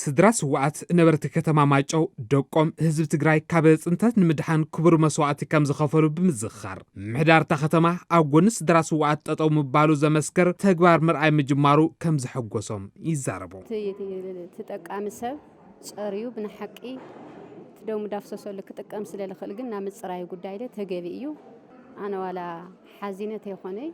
ስድራ ስዋዓት ነበርቲ ከተማ ማይጨው ደቆም ህዝብ ትግራይ ካብ ጽንታት ንምድሓን ክቡር መስዋዕቲ ከም ዝኸፈሉ ብምዝኻር ምሕዳርታ ከተማ ኣብ ጎኒ ስድራ ስዋዓት ጠጠው ምባሉ ዘመስከር ተግባር ምርኣይ ምጅማሩ ከም ዝሐጎሶም ይዛረቡ። ተጠቃሚ ሰብ ጸሪዩ ብንሐቂ ትደው ምዳፍሰሰሉ ክጥቀም ስለለኽእል ግን ናብ ምጽራይ ጉዳይ ተገቢ እዩ። ኣነ ዋላ ሓዚነት ይኾነይ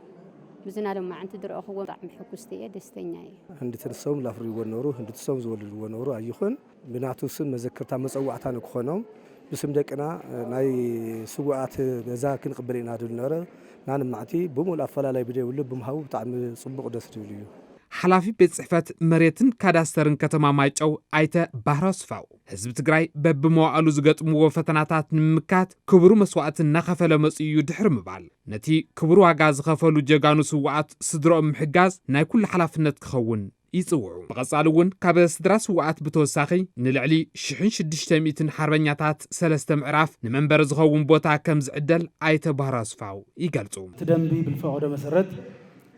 بزنادم ما عند درأخو وضع محكوستي دستيناي. عند ترسوم لافري ونورو عند ترسوم زول ونورو أيخون بنعتو سن مذكرة مسوعتان كخونهم بسم دكنا ناي سوعات جزاكن قبلين هذا النار نعم معتي بمول أفلا لا يبدأ ولا بمهاو تعم صبغ دستيليو. حلافي بتصفات مريتن كاداسترن كتما مايتشو ايتا بحرصفاو حزب تግራይ በብመዋዕሉ ዝገጥሙ ፈተናታት ንምካት ክብሩ መስዋዕት እናኸፈለ መጽዩ ድሕር ምባል ነቲ ክብሩ ዋጋ ዝኸፈሉ ጀጋኑ ስዋዓት ስድሮም ምሕጋዝ ናይ ኩሉ ሓላፍነት ክኸውን ይጽውዑ በቀጻሉ እውን ካብ ስድራ ስዋዓት ብተወሳኺ ንልዕሊ 1600 ሓርበኛታት 3 ምዕራፍ ንመንበር ዝኸውን ቦታ ከም ዝዕደል ኣይተ በህራስፋው ይገልጹ ተደንቢ ብልፈቆዶ መሰረት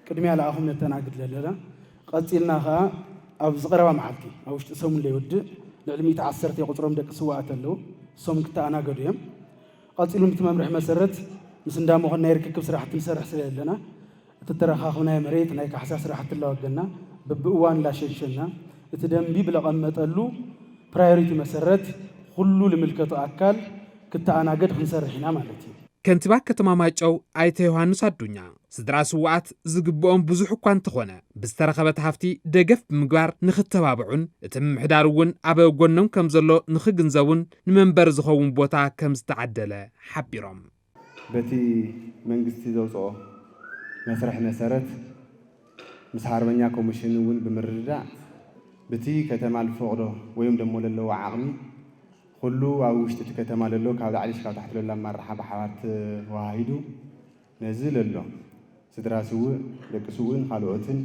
ቅድሚያ ለአኹም ነተናግድ ለለና ቀጽልና ኸ ኣብ ዝቀረባ መዓልቲ ኣብ ውሽጢ ሰሙን ለይወድእ لعلمي تعسرت يقطرهم دك سواء تلو سوم كتا أنا قديم قاتلون بتمامرح مسرت مسندا مغنى يركب سراحة مسرح سليل لنا تترخى خنا مريت نايك حساس راحة الله وجلنا ببوان لا شيء شلنا تدم بيبلغ أما تلو برايوريتي مسرت كله لملكة أكل كتا أنا قد خنسرحنا مالتي كنتبا ከተማ ማይጨው ኣይተ ዮሐንስ አዱኛ ስድራ ስዋዓት ዝግብኦም ብዙሕ እኳ እንተኾነ ብዝተረኸበት ሃፍቲ ደገፍ ብምግባር ንኽተባብዑን እቲ ምሕዳር እውን ኣብ ጎኖም ከም ዘሎ ንኽግንዘቡን ንመንበር ዝኸውን ቦታ ከም ዝተዓደለ ሓቢሮም በቲ መንግስቲ ዘውፅኦ መስርሕ መሰረት ምስ ሃርበኛ ኮሚሽን እውን ብምርዳእ በቲ ከተማ ልፈቅዶ ወይም ደሞ ለለዎ ዓቕሚ ኩሉ ኣብ ውሽጢ ከተማ ለሎ ካብ ላዕሊ ካብ ታሕቲ ለሎ ማራሓ ብሓባር ተዋሂዱ ነዚ ለሎ ስድራ ስውእ ደቂ ስውእን ካልኦትን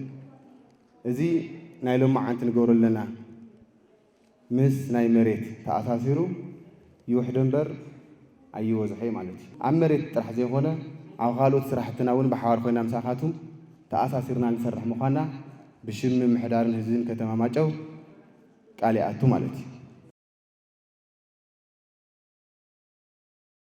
እዚ ናይ ሎማዓንቲ ንገብሮ ኣለና ምስ ናይ መሬት ተኣሳሲሩ ይውሕድ እምበር ኣይወዝሐ ማለት እዩ ኣብ መሬት ጥራሕ ዘይኮነ ኣብ ካልኦት ስራሕትና እውን ብሓባር ኮይና ምሳኻቱም ተኣሳሲርና ንሰርሕ ምዃና ብሽም ምሕዳርን ህዝብን ከተማ ማይጨው ቃል ይኣቱ ማለት እዩ